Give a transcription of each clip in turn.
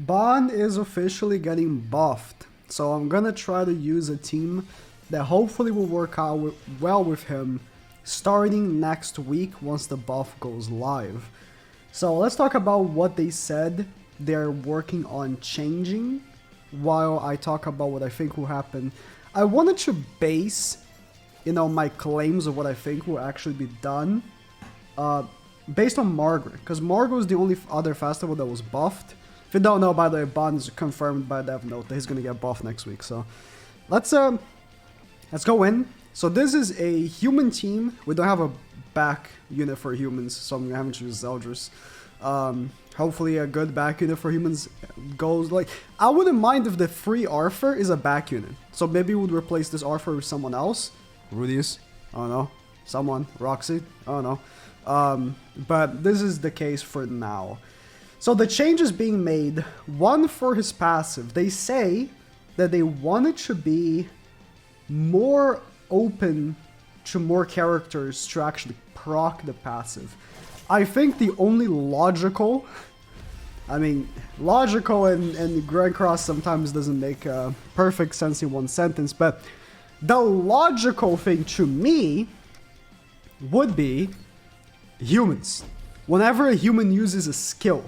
Bond is officially getting buffed, so I'm gonna try to use a team that hopefully will work out well with him starting next week once the buff goes live. So let's talk about what they said they're working on changing while I talk about what I think will happen. I wanted to base, my claims of what I think will actually be done based on Margaret, because Margaret was the only other festival that was buffed. If you don't know, by the way, Bond is confirmed by Dev Note that he's gonna get buffed next week. So let's go in. So this is a human team. We don't have a back unit for humans, so I'm having to use Zeldris. Hopefully a good back unit for humans goes like... I wouldn't mind if the free Arthur is a back unit. So maybe we would replace this Arthur with someone else. Rudius? I don't know. Someone. Roxy? I don't know. But this is the case for now. So the changes being made, one for his passive. They say that they want it to be more open to more characters to actually proc the passive. I think the only logical and Grand Cross sometimes doesn't make perfect sense in one sentence, but the logical thing to me would be humans. Whenever a human uses a skill,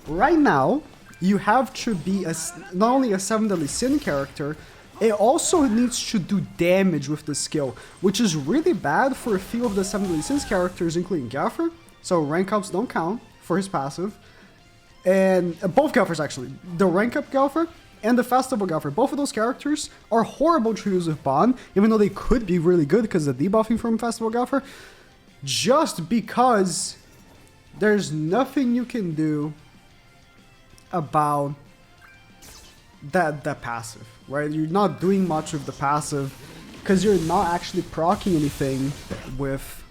right now, you have to be not only a 7 Deadly Sin character, it also needs to do damage with the skill, which is really bad for a few of the 7 Deadly Sins characters, including Gaffer. So rank ups don't count for his passive. And both Gaffers actually. The rank up Gaffer and the festival Gaffer. Both of those characters are horrible to use with Bond, even though they could be really good because of the debuffing from festival Gaffer. Just because there's nothing you can do about that passive, right? You're not doing much with the passive because you're not actually proccing anything with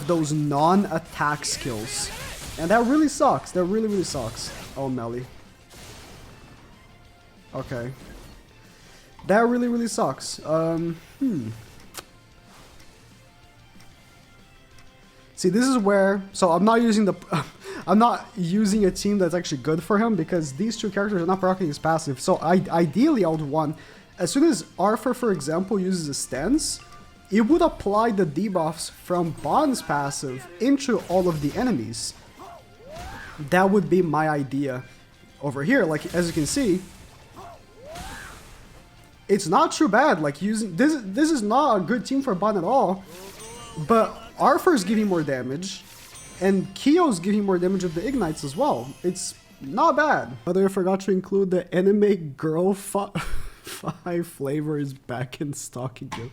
those non-attack skills. And that really sucks. That really, really sucks. Oh, Melly. Okay. That really, really sucks. See, this is where... So I'm not using the... I'm not using a team that's actually good for him because these two characters are not proccing his passive. So ideally, I would want... As soon as Arthur, for example, uses a stance, it would apply the debuffs from Bond's passive into all of the enemies. That would be my idea over here. Like, as you can see, it's not too bad. Like, using... This is not a good team for Bond at all. But Arthur's giving more damage. And Kyo's giving more damage with the ignites as well. It's not bad. By the way, I forgot to include the anime girl fi flavor is back in stock again.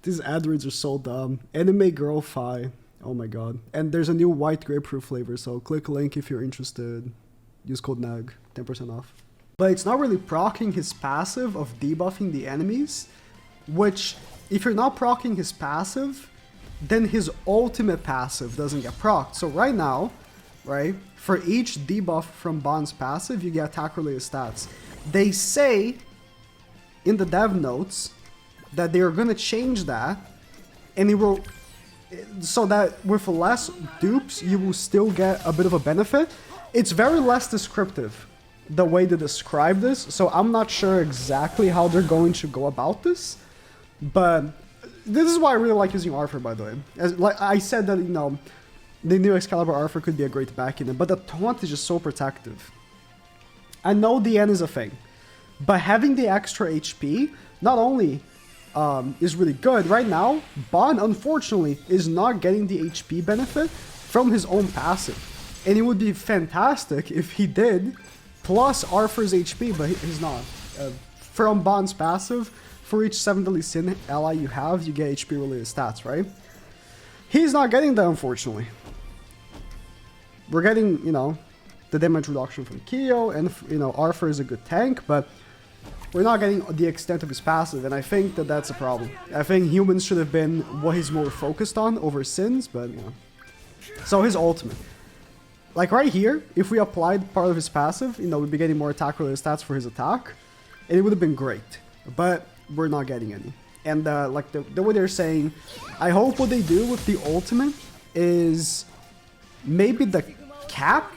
These ad reads are so dumb. Anime girl fi. Oh my god. And there's a new white grapefruit flavor, so click link if you're interested. Use code NAG, 10% off. But it's not really proccing his passive of debuffing the enemies, which, if you're not proccing his passive, then his ultimate passive doesn't get procced. So right now, right, for each debuff from Bond's passive, you get attack-related stats. They say in the dev notes that they are going to change that, and it will, so that with less dupes, you will still get a bit of a benefit. It's very less descriptive, the way they describe this, so I'm not sure exactly how they're going to go about this, but... This is why I really like using Arthur, by the way. Like I said that, the new Excalibur Arthur could be a great back in it, but the taunt is just so protective. I know the N is a thing, but having the extra HP not only is really good. Right now, Bond, unfortunately, is not getting the HP benefit from his own passive. And it would be fantastic if he did, plus Arthur's HP, but he's not. From Bond's passive, for each 7 Deadly Sin ally you have, you get HP related stats, right? He's not getting that, unfortunately. We're getting, the damage reduction from Kyo, and, Arthur is a good tank, but we're not getting the extent of his passive, and I think that that's a problem. I think humans should have been what he's more focused on over Sins, but, So his ultimate. Like right here, if we applied part of his passive, we'd be getting more attack related stats for his attack, and it would have been great. But we're not getting any. And like the way they're saying, I hope what they do with the ultimate is maybe the cap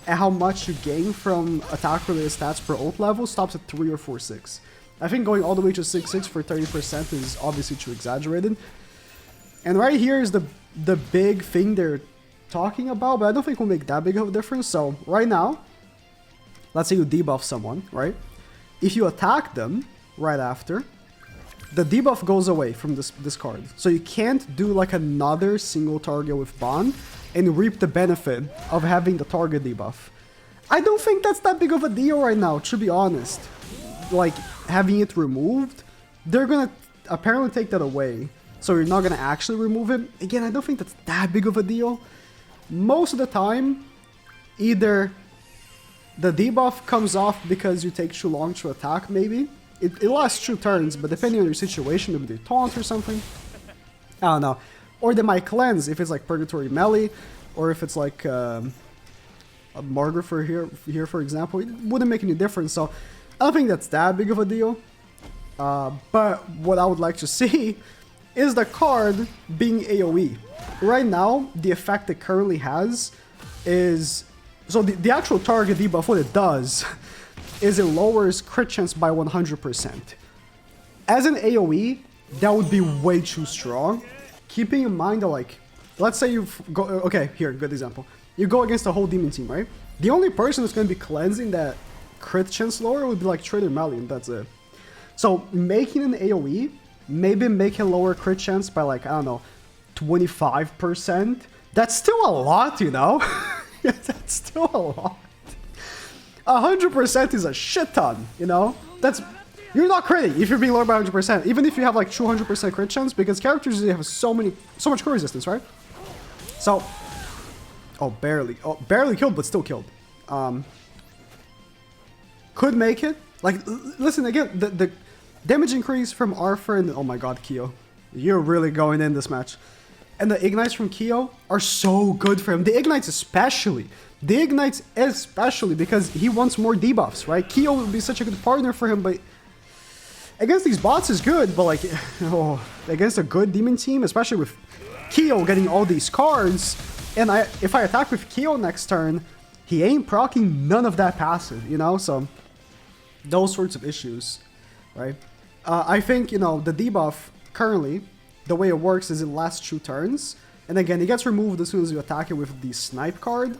and how much you gain from attack-related stats per ult level stops at 3 or 4-6. I think going all the way to 6-6 for 30% is obviously too exaggerated. And right here is the big thing they're talking about, but I don't think will make that big of a difference. So right now, let's say you debuff someone, right? If you attack them right after, the debuff goes away from this card. So you can't do like another single target with Bond and reap the benefit of having the target debuff. I don't think that's that big of a deal right now, to be honest. Like, having it removed, they're gonna apparently take that away. So you're not gonna actually remove it. Again, I don't think that's that big of a deal. Most of the time, either the debuff comes off because you take too long to attack, maybe. It lasts 2 turns, but depending on your situation, maybe they taunt or something. I don't know. Or they might cleanse if it's like Purgatory Melee, or if it's like a Margaret for here, for example. It wouldn't make any difference, so I don't think that's that big of a deal. But what I would like to see is the card being AoE. Right now, the effect it currently has is... So the actual target debuff, what it does is it lowers crit chance by 100%. As an AoE, that would be way too strong. Keeping in mind that, like, let's say you go... Okay, here, good example. You go against a whole demon team, right? The only person that's going to be cleansing that crit chance lower would be like Trader Melee, and that's it. So making an AoE, maybe make a lower crit chance by like, I don't know, 25%. That's still a lot, you know? That's still a lot. 100% is a shit ton, you know? That's... You're not critting if you're being lowered by 100%, even if you have like 200% crit chance, because characters usually have so much crit resistance, right? So... Oh, barely. Oh, barely killed, but still killed. Could make it. Like, listen, again, the damage increase from Arthur and... Oh my god, Kyo. You're really going in this match. And the ignites from Kyo are so good for him. The ignites especially. The ignites especially because he wants more debuffs, right? Kyo would be such a good partner for him, but... Against these bots is good, but like... Oh, against a good demon team, especially with Kyo getting all these cards... And if I attack with Kyo next turn, he ain't proccing none of that passive, you know? So, those sorts of issues, right? I think, you know, the debuff, currently, the way it works is it lasts 2 turns. And again, it gets removed as soon as you attack it with the snipe card.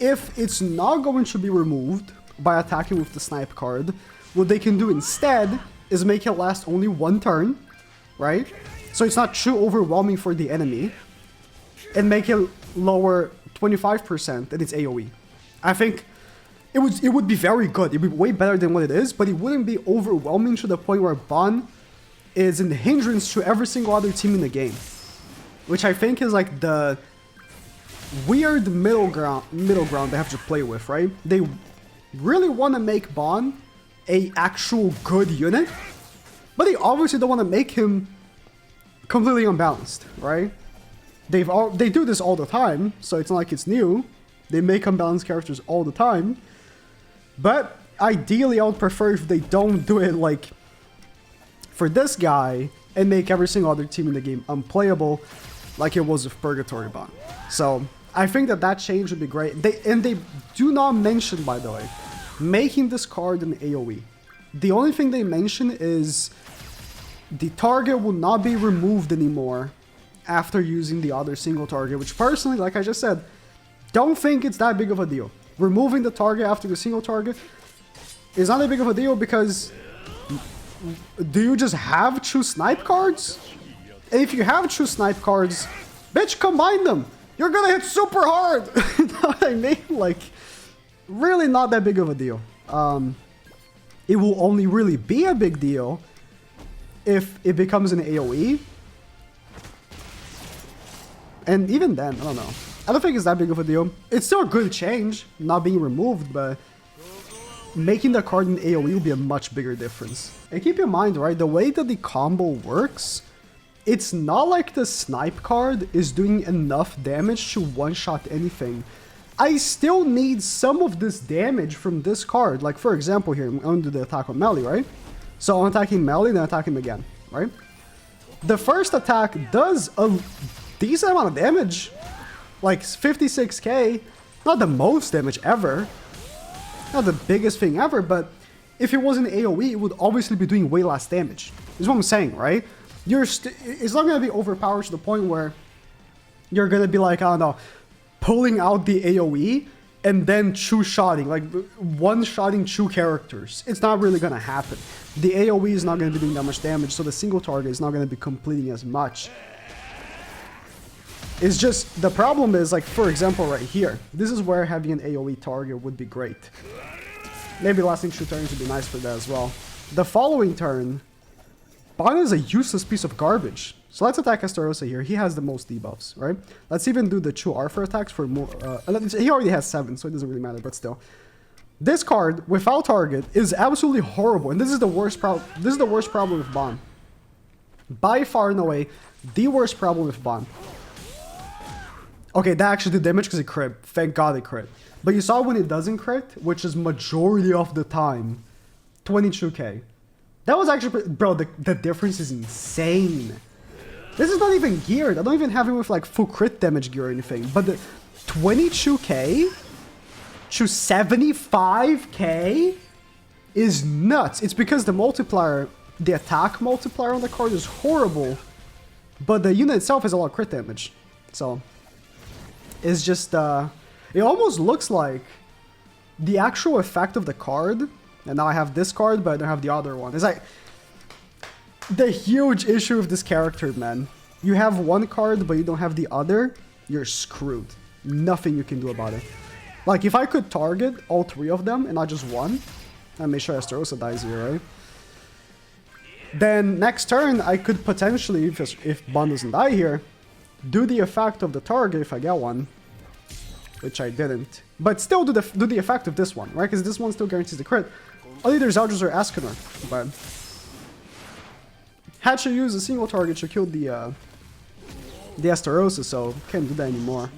If it's not going to be removed by attacking with the snipe card, what they can do instead is make it last only 1 turn, right? So it's not too overwhelming for the enemy. And make it lower 25% and it's AoE. I think it would be very good. It would be way better than what it is, but it wouldn't be overwhelming to the point where Ban is a hindrance to every single other team in the game. Which I think is like the weird middle ground they have to play with, right? They really want to make Ban a actual good unit, but they obviously don't want to make him completely unbalanced, right? They do this all the time, so it's not like it's new. They make unbalanced characters all the time. But ideally, I would prefer if they don't do it like for this guy and make every single other team in the game unplayable like it was with Purgatory Bond. So I think that change would be great. They do not mention, by the way, making this card an AoE. The only thing they mention is the target will not be removed anymore after using the other single target, which personally, like I just said, don't think it's that big of a deal. Removing the target after the single target is not that big of a deal because do you just have 2 snipe cards? And if you have 2 snipe cards, bitch, combine them. You're gonna hit super hard. You know what I mean? Like, really not that big of a deal. It will only really be a big deal if it becomes an AoE. And even then, I don't know. I don't think it's that big of a deal. It's still a good change, not being removed, but making the card in AoE will be a much bigger difference. And keep in mind, right, the way that the combo works, it's not like the snipe card is doing enough damage to one-shot anything. I still need some of this damage from this card. Like, for example, here, I'm going to do the attack on Melee, right? So I'm attacking Melee, then attacking him again, right? The first attack does a decent amount of damage, like 56k, Not the most damage ever. Not the biggest thing ever, but if it wasn't AoE, it would obviously be doing way less damage. Is what I'm saying, right? It's not going to be overpowered to the point where you're going to be like, I don't know, pulling out the AoE and then two-shotting, like one-shotting two characters. It's not really going to happen. The AoE is not going to be doing that much damage, so the single target is not going to be completing as much. It's just, the problem is, like, for example, right here. This is where having an AoE target would be great. Maybe lasting 2 turns would be nice for that as well. The following turn, Ban is a useless piece of garbage. So let's attack Estarossa here. He has the most debuffs, right? Let's even do the 2 Arthur attacks for more... he already has 7, so it doesn't really matter, but still. This card, without target, is absolutely horrible. And this is the worst problem. This is the worst problem with Ban. By far and away, the worst problem with Ban. Okay, that actually did damage because it crit. Thank God it crit. But you saw when it doesn't crit, which is majority of the time, 22k. That was actually... Bro, the difference is insane. This is not even geared. I don't even have it with like full crit damage gear or anything. But the 22k to 75k is nuts. It's because the multiplier, the attack multiplier on the card is horrible. But the unit itself has a lot of crit damage. So... It's just, it almost looks like the actual effect of the card, and now I have this card, but I don't have the other one. It's like, the huge issue with this character, man. You have one card, but you don't have the other, you're screwed. Nothing you can do about it. Like, if I could target all 3 of them, and not just one, and make sure Estarossa dies here, right? Then, next turn, I could potentially, if Ban doesn't die here, do the effect of the target if I get one, which I didn't. But still do the effect of this one, right? Because this one still guarantees the crit. Only there's Eldritch or Escanor, but had to use a single target to kill the Estarossa, so can't do that anymore.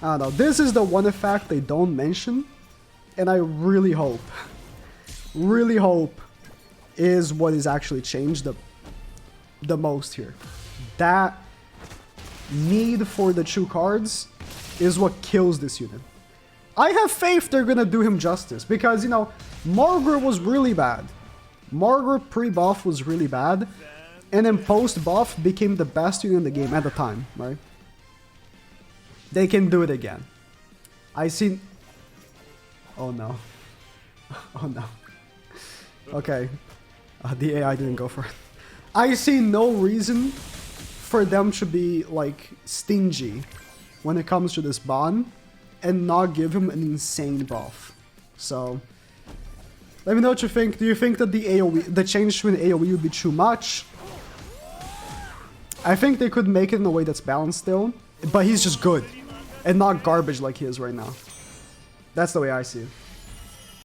I don't know. This is the one effect they don't mention, and I really hope is what is actually changed the most here. That need for the 2 cards is what kills this unit. I have faith they're gonna do him justice because, you know, Margaret was really bad. Margaret pre-buff was really bad, and then post-buff became the best unit in the game at the time, right? They can do it again. I see... Oh no. Oh no. Okay. The AI didn't go for it. I see no reason for them to be, like, stingy when it comes to this Ban and not give him an insane buff. So, let me know what you think. Do you think that the change to an AoE would be too much? I think they could make it in a way that's balanced still, but he's just good and not garbage like he is right now. That's the way I see it.